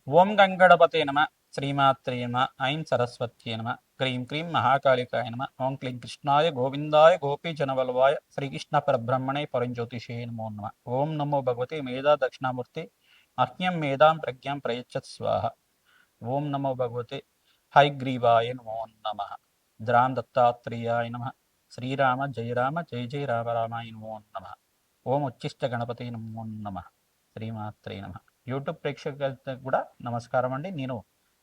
ఓం గంగణపతే నమ. శ్రీమాత్రే నమ. ఐం సరస్వత్యే నమ. క్రీం క్రీం మహాకాళికాయ నమ. ఓం క్లీం కృష్ణాయ గోవిందాయ గోపీజనవల్వాయ శ్రీకృష్ణ పరబ్రహ్మణే పరంజ్యోతిషే నమో నమ. ఓం నమో భగవతే మేధా దక్షిణామూర్తి అహ్యం మేధాం ప్రజ్ఞాం ప్రయచ్చత్ స్వాహ. ఓం నమో భగవతే హైగ్రీవాయ నమో నమ. ద్రాం దత్తాత్రేయాయ నమ. శ్రీరామ జయ రామ జయ జయ రామ రామాయ నమో నమ. ఓం ఉచ్చిష్ట గణపతి నమో నమ. శ్రీమాత్రే నమ. యూట్యూబ్ ప్రేక్షకులకు కూడా నమస్కారం అండి. నేను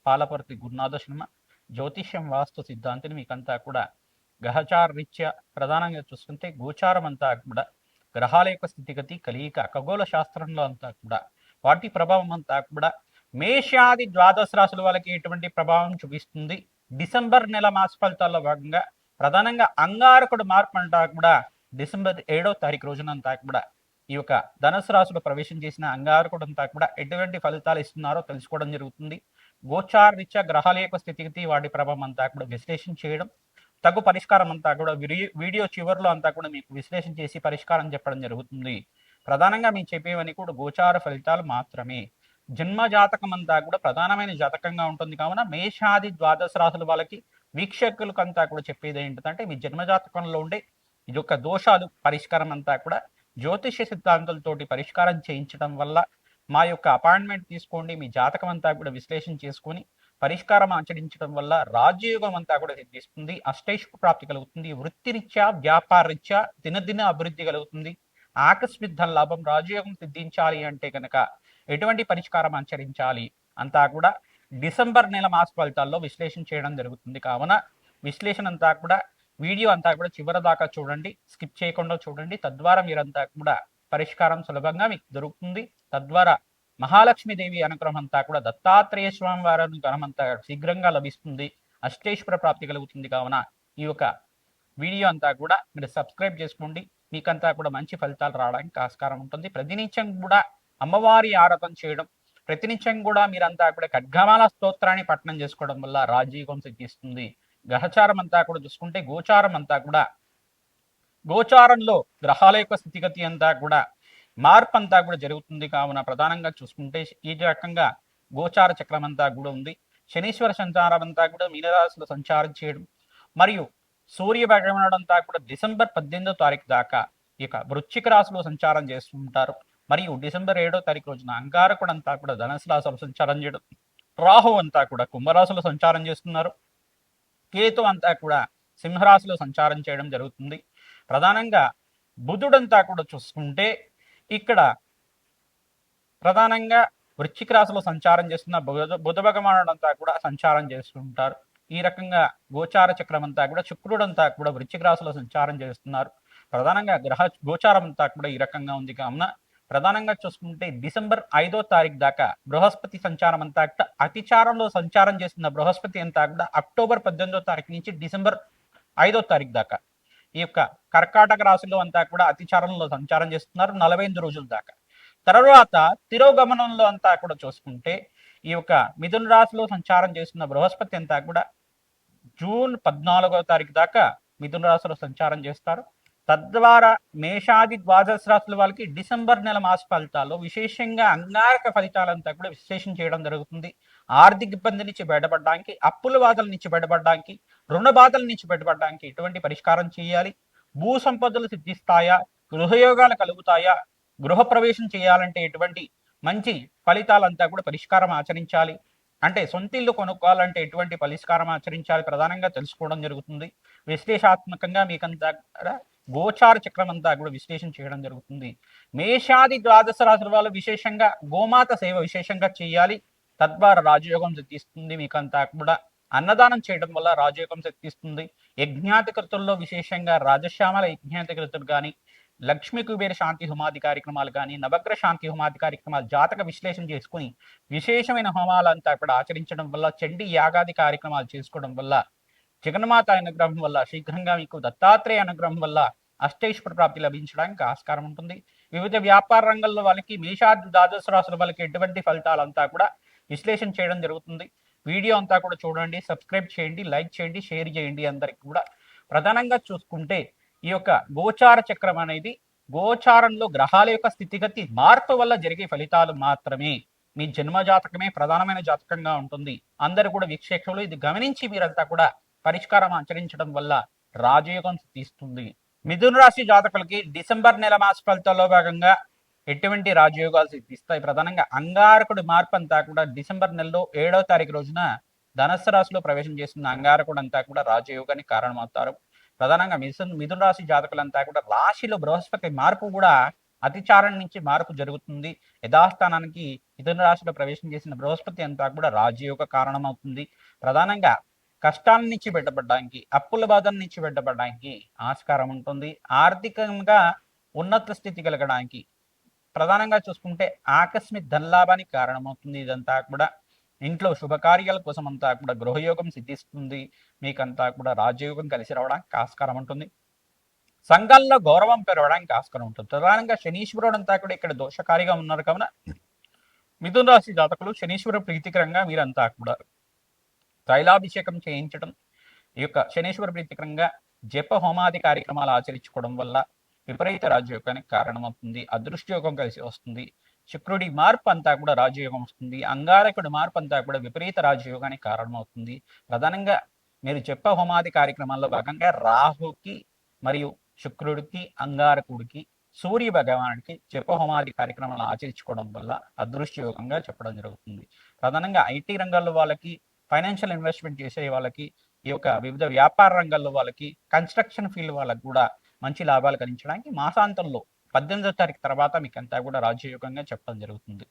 పాలపర్తి గురునాథ శర్మ, జ్యోతిష్యం వాస్తు సిద్ధాంతిని. మీకంతా కూడా గ్రహచార రీత్యా ప్రధానంగా చూసుకుంటే గోచారం అంతా కూడా గ్రహాల యొక్క స్థితిగతి కలియిక ఖగోళ శాస్త్రంలో అంతా కూడా వాటి ప్రభావం అంతా కూడా మేషాది ద్వాదశ రాశుల వాళ్ళకి ఎటువంటి ప్రభావం చూపిస్తుంది, డిసెంబర్ నెల మాస ఫలితాల్లో భాగంగా ప్రధానంగా అంగారకుడు మార్పు అంతా కూడా డిసెంబర్ 7వ తారీఖు రోజునంతా కూడా ఈ యొక్క ధనుసు రాశిలో ప్రవేశం చేసిన అంగారకుడు అంతా కూడా ఎటువంటి ఫలితాలు ఇస్తున్నారో తెలుసుకోవడం జరుగుతుంది. గోచార రీత్యా గ్రహాల యొక్క స్థితిగతి వాటి ప్రభావం అంతా కూడా విశ్లేషణ చేయడం, తగు పరిష్కారం అంతా కూడా వీడియో చివరిలో అంతా కూడా మీకు విశ్లేషణ చేసి పరిష్కారం చెప్పడం జరుగుతుంది. ప్రధానంగా మేము చెప్పేవన్నీ కూడా గోచార ఫలితాలు మాత్రమే. జన్మ జాతకం అంతా కూడా ప్రధానమైన జాతకంగా ఉంటుంది కావున మేషాది ద్వాదశ రాశుల వాళ్ళకి వీక్షకులకంతా కూడా చెప్పేది ఏంటంటే మీ జన్మ జాతకంలో ఉండే ఈ యొక్క దోషాలు పరిష్కారం అంతా కూడా జ్యోతిష్య సిద్ధాంతాలతోటి పరిష్కారం చేయించడం వల్ల మా యొక్క అపాయింట్మెంట్ తీసుకోండి, మీ జాతకం అంతా కూడా విశ్లేషణ చేసుకొని పరిష్కారం ఆచరించడం వల్ల రాజ్యయోగం అంతా కూడా సిద్ధిస్తుంది, అష్టైశ్వ ప్రాప్తి కలుగుతుంది, వృత్తిరీత్యా వ్యాపార రీత్యా దినదిన అభివృద్ధి కలుగుతుంది, ఆకస్మిక ధన లాభం. రాజయోగం సిద్ధించాలి అంటే కనుక ఎటువంటి పరిష్కారం ఆచరించాలి అంతా కూడా డిసెంబర్ నెల మాస ఫలితాల్లో విశ్లేషణ చేయడం జరుగుతుంది. కావున విశ్లేషణ అంతా కూడా వీడియో అంతా కూడా చివరి దాకా చూడండి, స్కిప్ చేయకుండా చూడండి. తద్వారా మీరంతా కూడా పరిష్కారం సులభంగా మీకు దొరుకుతుంది. తద్వారా మహాలక్ష్మీదేవి అనుగ్రహం అంతా కూడా దత్తాత్రేయ స్వామి వారి అనుగ్రహం అంతా శీఘ్రంగా లభిస్తుంది, అష్టేశ్వర ప్రాప్తి కలుగుతుంది. కావున ఈ యొక్క వీడియో అంతా కూడా మీరు సబ్స్క్రైబ్ చేసుకోండి, మీకంతా కూడా మంచి ఫలితాలు రావడానికి ఆస్కారం ఉంటుంది. ప్రతినిత్యం కూడా అమ్మవారి ఆరాధన చేయడం, ప్రతినిత్యం కూడా మీరంతా కూడా ఖడ్గమాల స్తోత్రాన్ని పఠనం చేసుకోవడం వల్ల రాజయోగం సిద్ధిస్తుంది. గ్రహచారం అంతా కూడా చూసుకుంటే గోచారం అంతా కూడా గోచారంలో గ్రహాల యొక్క స్థితిగతి అంతా కూడా మార్పు అంతా కూడా జరుగుతుంది. కావున ప్రధానంగా చూసుకుంటే ఈ రకంగా గోచార చక్రం అంతా కూడా ఉంది. శనీశ్వర సంచారం అంతా కూడా మీనరాశిలో సంచారం చేయడం, మరియు సూర్య భగవానుడు అంతా కూడా డిసెంబర్ 18వ తారీఖు దాకా ఇక వృశ్చిక రాశిలో సంచారం చేస్తుంటారు. మరియు డిసెంబర్ 7వ తారీఖు రోజున అంగారకుడు అంతా కూడా ధనుసు రాశిలో సంచారం చేయడం, రాహు అంతా కూడా కుంభరాశిలో సంచారం చేస్తున్నారు, కేతు అంతా కూడా సింహరాశిలో సంచారం చేయడం జరుగుతుంది. ప్రధానంగా బుధుడంతా కూడా చూసుకుంటే ఇక్కడ ప్రధానంగా వృశ్చిక రాశిలో సంచారం చేస్తున్న బుధ భగవానుడు అంతా కూడా సంచారం చేస్తుంటారు. ఈ రకంగా గోచార చక్రం అంతా కూడా శుక్రుడంతా కూడా వృశ్చిక రాశిలో సంచారం చేస్తున్నారు. ప్రధానంగా గ్రహ గోచారం అంతా కూడా ఈ రకంగా ఉంది. కావున ప్రధానంగా చూసుకుంటే డిసెంబర్ 5వ తారీఖు దాకా బృహస్పతి సంచారం అంతా అతిచారంలో సంచారం చేస్తున్న బృహస్పతి అంతా కూడా అక్టోబర్ 18వ తారీఖు నుంచి డిసెంబర్ 5వ తారీఖు దాకా ఈ యొక్క కర్కాటక రాశిలో అంతా కూడా అతిచారంలో సంచారం చేస్తున్నారు 48 రోజుల దాకా. తర్వాత తిరోగమనంలో అంతా కూడా చూసుకుంటే ఈ యొక్క మిథున రాశిలో సంచారం చేస్తున్న బృహస్పతి అంతా కూడా జూన్ 14వ తారీఖు దాకా మిథున రాశిలో సంచారం చేస్తారు. తద్వారా మేషాది ద్వాదశ రాశుల వాళ్ళకి డిసెంబర్ నెల మాస ఫలితాల్లో విశేషంగా అంగారక ఫలితాలంతా కూడా విశ్లేషణ చేయడం జరుగుతుంది. ఆర్థిక ఇబ్బంది నుంచి బయటపడడానికి, అప్పుల బాధల నుంచి బయటపడడానికి, రుణ బాధల నుంచి బయటపడడానికి ఎటువంటి పరిష్కారం చేయాలి, భూ సంపదలు సిద్ధిస్తాయా, గృహయోగాలు కలుగుతాయా, గృహ ప్రవేశం చేయాలంటే ఎటువంటి మంచి ఫలితాలంతా కూడా పరిష్కారం ఆచరించాలి, అంటే సొంత ఇల్లు కొనుక్కోవాలంటే ఎటువంటి పరిష్కారం ఆచరించాలి ప్రధానంగా తెలుసుకోవడం జరుగుతుంది. విశ్లేషాత్మకంగా మీకంతా గోచార చక్రం అంతా కూడా విశ్లేషణ చేయడం జరుగుతుంది. మేషాది ద్వాదశ రాశుల వాళ్ళు విశేషంగా గోమాత సేవ విశేషంగా చేయాలి, తద్వారా రాజయోగం సిద్ధిస్తుంది. మీకంతా కూడా అన్నదానం చేయడం వల్ల రాజయోగం సిద్ధిస్తుంది. యజ్ఞాతికృతుల్లో విశేషంగా రాజశ్యామల యజ్ఞాతికృతులు కానీ, లక్ష్మీ కుబేర శాంతి హోమాది కార్యక్రమాలు కానీ, నవగ్రహ శాంతి హోమాది కార్యక్రమాలు జాతక విశ్లేషణ చేసుకుని విశేషమైన హోమాలంతా కూడా ఆచరించడం వల్ల, చండీ యాగాది కార్యక్రమాలు చేసుకోవడం వల్ల, జగన్మాత అనుగ్రహం వల్ల, శీఘ్రంగా మీకు దత్తాత్రేయ అనుగ్రహం వల్ల అష్టైశ్వర ప్రాప్తి లభించడానికి ఆస్కారం ఉంటుంది. వివిధ వ్యాపార రంగంలో వాళ్ళకి మేషాది ద్వాదశ రాశుల వాళ్ళకి ఎటువంటి ఫలితాలంతా కూడా విశ్లేషణ చేయడం జరుగుతుంది. వీడియో అంతా కూడా చూడండి, సబ్స్క్రైబ్ చేయండి, లైక్ చేయండి, షేర్ చేయండి అందరికి కూడా. ప్రధానంగా చూసుకుంటే ఈ యొక్క గోచార చక్రం అనేది గోచారంలో గ్రహాల యొక్క స్థితిగతి మార్పు వల్ల జరిగే ఫలితాలు మాత్రమే. మీ జన్మ జాతకమే ప్రధానమైన జాతకంగా ఉంటుంది. అందరూ కూడా వీక్షకులు ఇది గమనించి మీరంతా కూడా పరిష్కారం ఆచరించడం వల్ల రాజయోగం సిద్ధిస్తుంది. మిథున రాశి జాతకులకి డిసెంబర్ నెల మాస ఫలితాల్లో భాగంగా ఎటువంటి రాజయోగాలు సిద్ధిస్తాయి? ప్రధానంగా అంగారకుడి మార్పు అంతా కూడా డిసెంబర్ నెలలో 7వ తారీఖు రోజున ధనస్సు రాశిలో ప్రవేశం చేస్తున్న అంగారకుడు అంతా కూడా రాజయోగానికి కారణమవుతారు. ప్రధానంగా మిథున రాశి జాతకులంతా కూడా రాశిలో బృహస్పతి మార్పు కూడా అతిచారం నుంచి మార్పు జరుగుతుంది. యథాస్థానానికి మిథున రాశిలో ప్రవేశం చేసిన బృహస్పతి అంతా కూడా రాజయోగ కారణమవుతుంది. ప్రధానంగా కష్టాల నుంచి బయటపడడానికి, అప్పుల బాధల నుంచి బయటపడడానికి ఆస్కారం ఉంటుంది. ఆర్థికంగా ఉన్నత స్థితి కలగడానికి ప్రధానంగా చూసుకుంటే ఆకస్మిక ధనలాభానికి కారణమవుతుంది. ఇదంతా కూడా ఇంట్లో శుభకార్యాల కోసం అంతా కూడా గృహయోగం సిద్ధిస్తుంది. మీకంతా కూడా రాజయోగం కలిసి రావడానికి ఆస్కారం ఉంటుంది. సంఘాల్లో గౌరవం పెరగడానికి ఆస్కారం ఉంటుంది. ప్రధానంగా శనీశ్వరుడు అంతా కూడా ఇక్కడ దోషకారిగా ఉన్నారు కావున మిథున రాశి జాతకులు శనీశ్వర ప్రీతికరంగా మీరంతా కూడా తైలాభిషేకం చేయించడం, ఈ యొక్క శనీశ్వర ప్రీతికరంగా జప హోమాది కార్యక్రమాలు ఆచరించుకోవడం వల్ల విపరీత రాజయోగానికి కారణమవుతుంది. అదృష్టయోగం కలిసి వస్తుంది. శుక్రుడి మార్పు అంతా కూడా రాజయోగం వస్తుంది. అంగారకుడి మార్పు అంతా కూడా విపరీత రాజయోగానికి కారణమవుతుంది. ప్రధానంగా మీరు జప హోమాది కార్యక్రమాల్లో భాగంగా రాహుకి మరియు శుక్రుడికి, అంగారకుడికి, సూర్య భగవానుడికి జప హోమాది కార్యక్రమాలు ఆచరించుకోవడం వల్ల అదృష్టయోగంగా చెప్పడం జరుగుతుంది. ప్రధానంగా ఐటీ రంగాల్లో వాళ్ళకి, ఫైనాన్షియల్ ఇన్వెస్ట్మెంట్ చేసే వాళ్ళకి, ఈ యొక్క వివిధ వ్యాపార రంగాల్లో వాళ్ళకి, కన్స్ట్రక్షన్ ఫీల్డ్ వాళ్ళకి కూడా మంచి లాభాలు కలిగించడానికి మాసాంతంలో 18వ తారీఖు తర్వాత మీకు అంతా కూడా రాజయోగంగా చెప్పడం జరుగుతుంది.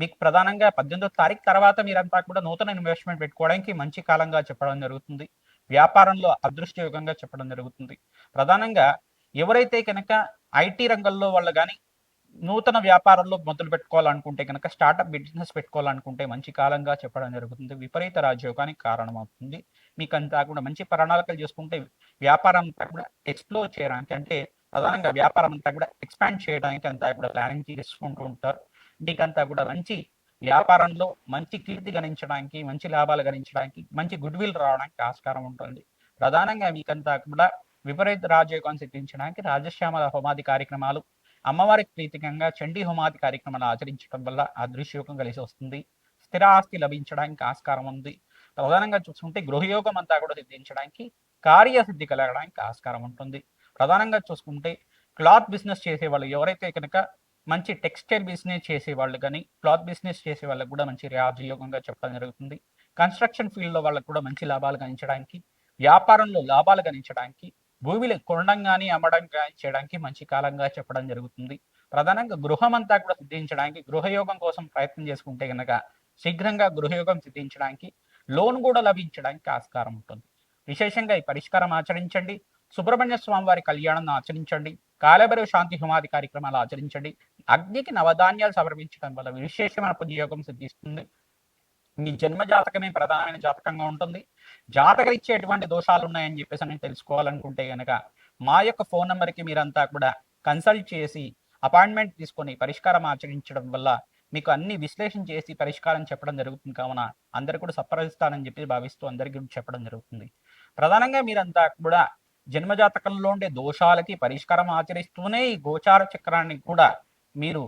మీకు ప్రధానంగా 18వ తారీఖు తర్వాత మీరంతా కూడా నూతన ఇన్వెస్ట్మెంట్ పెట్టుకోవడానికి మంచి కాలంగా చెప్పడం జరుగుతుంది. వ్యాపారంలో అదృష్టయోగంగా చెప్పడం జరుగుతుంది. ప్రధానంగా ఎవరైతే కనుక ఐటీ రంగంలో వాళ్ళు కానీ నూతన వ్యాపారంలో మొదలు పెట్టుకోవాలనుకుంటే కనుక స్టార్టప్ బిజినెస్ పెట్టుకోవాలనుకుంటే మంచి కాలంగా చెప్పడం జరుగుతుంది. విపరీత రాజయోగానికి కారణమవుతుంది. మీకంతా కూడా మంచి ప్రణాళికలు చేసుకుంటే వ్యాపారం అంతా కూడా ఎక్స్ప్లోర్ చేయడానికి, అంటే ప్రధానంగా వ్యాపారం అంతా కూడా ఎక్స్పాండ్ చేయడానికి అంతా కూడా ప్లానింగ్ చేసుకుంటూ ఉంటారు. మీకంతా కూడా మంచి వ్యాపారంలో మంచి కీర్తి గణించడానికి, మంచి లాభాలు గణించడానికి, మంచి గుడ్ విల్ రావడానికి ఆస్కారం ఉంటుంది. ప్రధానంగా మీకంతా కూడా విపరీత రాజయోగం సిద్ధించడానికి రాజశ్యామల హోమాది కార్యక్రమాలు, అమ్మవారికి ప్రీతికంగా చండీ హోమాది కార్యక్రమాలు ఆచరించడం వల్ల అదృశ్యయోగం కలిసి వస్తుంది. స్థిర ఆస్తి లభించడానికి ఆస్కారం ఉంది. ప్రధానంగా చూసుకుంటే గృహయోగం అంతా కూడా సిద్ధించడానికి, కార్యసిద్ధి కలగడానికి ఆస్కారం ఉంటుంది. ప్రధానంగా చూసుకుంటే క్లాత్ బిజినెస్ చేసే వాళ్ళు ఎవరైతే కనుక మంచి టెక్స్టైల్ బిజినెస్ చేసే వాళ్ళు కానీ, క్లాత్ బిజినెస్ చేసే వాళ్ళకు కూడా మంచి రాజయోగంగా చెప్పడం జరుగుతుంది. కన్స్ట్రక్షన్ ఫీల్డ్లో వాళ్ళకు కూడా మంచి లాభాలు గణించడానికి, వ్యాపారంలో లాభాలు గణించడానికి, భూమిని కొనడం కానీ అమ్మడం కానీ చేయడానికి మంచి కాలంగా చెప్పడం జరుగుతుంది. ప్రధానంగా గృహం అంతా కూడా సిద్ధించడానికి, గృహయోగం కోసం ప్రయత్నం చేసుకుంటే కనుక శీఘ్రంగా గృహయోగం సిద్ధించడానికి, లోన్ కూడా లభించడానికి ఆస్కారం ఉంటుంది. విశేషంగా ఈ పరిష్కారం ఆచరించండి. సుబ్రహ్మణ్య స్వామి వారి కళ్యాణం ఆచరించండి. కాలభైరవ శాంతి హోమాది కార్యక్రమాలు ఆచరించండి. అగ్నికి నవధాన్యాలు సమర్పించడం వల్ల విశేషమైన పుణ్యయోగం సిద్ధిస్తుంది. మీ జన్మ జాతకమే ప్రధానమైన జాతకంగా ఉంటుంది. జాతకం ఇచ్చే ఎటువంటి దోషాలు ఉన్నాయని చెప్పేసి అని తెలుసుకోవాలనుకుంటే కనుక మా యొక్క ఫోన్ నెంబర్కి మీరంతా కూడా కన్సల్ట్ చేసి అపాయింట్మెంట్ తీసుకొని పరిష్కారం ఆచరించడం వల్ల మీకు అన్ని విశ్లేషణ చేసి పరిష్కారం చెప్పడం జరుగుతుంది. కావున అందరు కూడా సంప్రదిస్తానని చెప్పి భావిస్తూ అందరికీ చెప్పడం జరుగుతుంది. ప్రధానంగా మీరంతా కూడా జన్మజాతకంలో ఉండే దోషాలకి పరిష్కారం ఆచరిస్తూనే ఈ గోచార చక్రాన్ని కూడా మీరు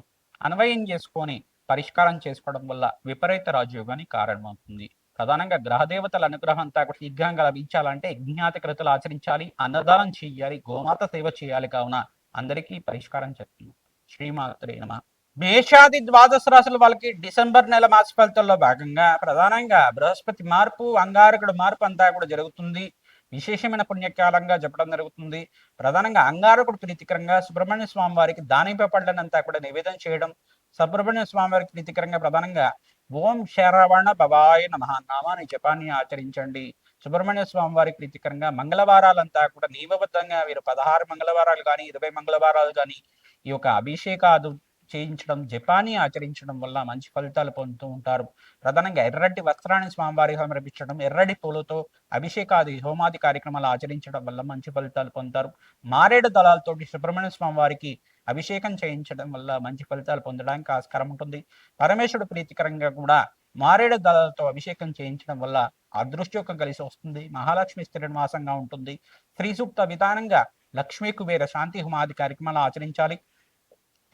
అన్వయం చేసుకొని పరిష్కారం చేసుకోవడం వల్ల విపరీత రాజయోగానికి కారణమవుతుంది. ప్రధానంగా గ్రహదేవతల అనుగ్రహం అంతా కూడా శీఘ్రంగా లభించాలంటే యజ్ఞాతి క్రతులు ఆచరించాలి, అన్నదానం చేయాలి, గోమాత సేవ చేయాలి. కావున అందరికీ పరిష్కారం చెప్తుంది. శ్రీమాత్రే నమః. మేషాది ద్వాదశ రాశుల వాళ్ళకి డిసెంబర్ నెల మాస ఫలితాల్లో భాగంగా ప్రధానంగా బృహస్పతి మార్పు, అంగారకుడు మార్పు అంతా కూడా జరుగుతుంది. విశేషమైన పుణ్యకాలంగా చెప్పడం జరుగుతుంది. ప్రధానంగా అంగారకుడు ప్రీతికరంగా సుబ్రహ్మణ్య స్వామి వారికి దానిపై పళ్ళనంతా కూడా నివేదన చేయడం, సుబ్రహ్మణ్య స్వామి వారికి ప్రీతికరంగా ప్రధానంగా ఓం శరవణ భవాయ నమః నామాన్ని జపాన్ని ఆచరించండి. సుబ్రహ్మణ్య స్వామి వారికి ప్రీతికరంగా మంగళవారాలంతా కూడా నియమబద్ధంగా మీరు 16 మంగళవారాలు కానీ 20 మంగళవారాలు కానీ ఈ యొక్క అభిషేకాలు చేయించడం, జపాన్ని ఆచరించడం వల్ల మంచి ఫలితాలు పొందుతూ ఉంటారు. ప్రధానంగా ఎర్రటి వస్త్రాన్ని స్వామివారికి సమర్పించడం, ఎర్రటి పూలతో అభిషేకాది హోమాది కార్యక్రమాలు ఆచరించడం వల్ల మంచి ఫలితాలు పొందుతారు. మారేడు దళాలతోటి సుబ్రహ్మణ్య స్వామి వారికి అభిషేకం చేయించడం వల్ల మంచి ఫలితాలు పొందడానికి ఆస్కారం ఉంటుంది. పరమేశ్వరుడు ప్రీతికరంగా కూడా మారేడు దళాలతో అభిషేకం చేయించడం వల్ల అదృష్టయోగం కలిసి వస్తుంది. మహాలక్ష్మి స్థిరనివాసంగా ఉంటుంది. స్త్రీ సూక్త విధానంగా లక్ష్మీ కుబేర శాంతి హోమాది కార్యక్రమాలు ఆచరించాలి.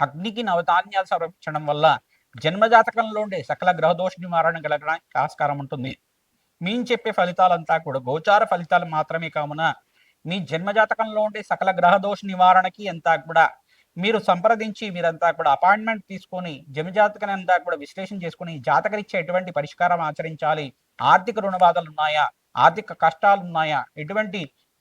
అగ్నికి నవధాన్యాలు సమర్పించడం వల్ల జన్మజాతకంలో ఉండే సకల గ్రహదోష నివారణ కలగడానికి ఆస్కారం ఉంటుంది. మేము చెప్పే ఫలితాలంతా కూడా గోచార ఫలితాలు మాత్రమే కావున మీ జన్మజాతకంలో ఉండే సకల గ్రహదోష నివారణకి అంతా కూడా మీరు సంప్రదించి మీరంతా కూడా అపాయింట్మెంట్ తీసుకొని జన్మజాతకం అంతా కూడా విశ్లేషణ చేసుకుని జాతకరీత్యా ఎటువంటి పరిష్కారం ఆచరించాలి, ఆర్థిక రుణ బాధలు ఉన్నాయా, ఆర్థిక కష్టాలు ఉన్నాయా, ఎటువంటి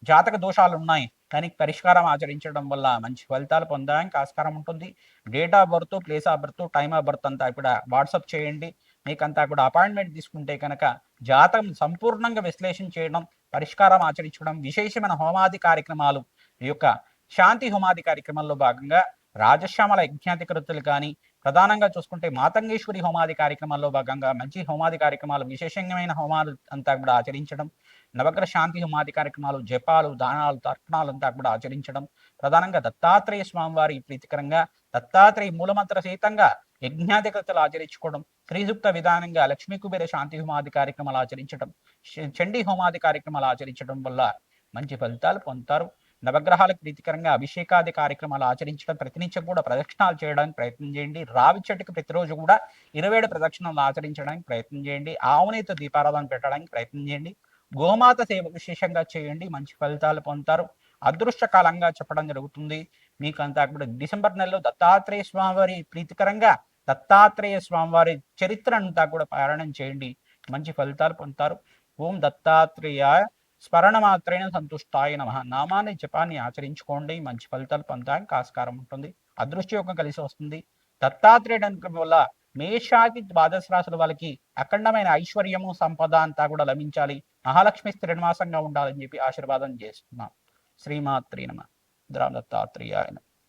జాతక దోషాలు ఉన్నాయి, దానికి పరిష్కారం ఆచరించడం వల్ల మంచి ఫలితాలు పొందడానికి ఆస్కారం ఉంటుంది. Date of birth, place of birth, time of birth అంతా కూడా వాట్సాప్ చేయండి. మీకంతా కూడా అపాయింట్మెంట్ తీసుకుంటే కనుక జాతకం సంపూర్ణంగా విశ్లేషణ చేయడం, పరిష్కారం ఆచరించడం, విశేషమైన హోమాది కార్యక్రమాలు, ఈ యొక్క శాంతి హోమాది కార్యక్రమాల్లో భాగంగా రాజశ్యామల యజ్ఞాధికృతులు కానీ, ప్రధానంగా చూసుకుంటే మాతంగేశ్వరి హోమాది కార్యక్రమాల్లో భాగంగా మంచి హోమాది కార్యక్రమాలు, విశేషమైన హోమాలు అంతా కూడా ఆచరించడం, నవగ్రహ శాంతి హోమాది కార్యక్రమాలు, జపాలు, దానాలు, తర్పణాలు అంతా కూడా ఆచరించడం, ప్రధానంగా దత్తాత్రేయ స్వామివారి ప్రీతికరంగా దత్తాత్రేయ మూలమంత్ర సహితంగా యజ్ఞాధికృతలు ఆచరించుకోవడం, శ్రీసూక్త విధానంగా లక్ష్మీ కుబేర శాంతి హోమాది కార్యక్రమాలు ఆచరించడం, చండీ హోమాది కార్యక్రమాలు ఆచరించడం వల్ల మంచి ఫలితాలు పొందుతారు. నవగ్రహాలకు ప్రీతికరంగా అభిషేకాది కార్యక్రమాలు ఆచరించడం, ప్రతినిత్యం కూడా ప్రదక్షిణాలు చేయడానికి ప్రయత్నం చేయండి. రావి చెట్టుకు ప్రతిరోజు కూడా 27 ప్రదక్షిణాలు ఆచరించడానికి ప్రయత్నం చేయండి. ఆవునేతో దీపారాధన పెట్టడానికి ప్రయత్నం చేయండి. గోమాత సేవ విశేషంగా చేయండి, మంచి ఫలితాలు పొందుతారు. అదృష్టకాలంగా చెప్పడం జరుగుతుంది. మీకు అంతా కూడా డిసెంబర్ నెలలో దత్తాత్రేయ స్వామివారి ప్రీతికరంగా దత్తాత్రేయ స్వామివారి చరిత్ర అంతా కూడా పారాయణం చేయండి, మంచి ఫలితాలు పొందుతారు. ఓం దత్తాత్రేయాయ స్మరణ మాత్రైన సంతుష్టాయ నమః నామాన్ని జపాన్ని ఆచరించుకోండి, మంచి ఫలితాలు పొందడానికి ఆస్కారం ఉంటుంది. అదృష్టయోగం కలిసి వస్తుంది. దత్తాత్రేయుడు అనుగ్రహం వల్ల మేషాది ద్వాదశ రాశుల వాళ్ళకి అఖండమైన ఐశ్వర్యము, సంపద అంతా కూడా లభించాలి, మహాలక్ష్మి స్థిరనివాసంగా ఉండాలని చెప్పి ఆశీర్వాదం చేస్తున్నాం. శ్రీమాత్రే నమః. దత్తాత్రేయాయ నమః.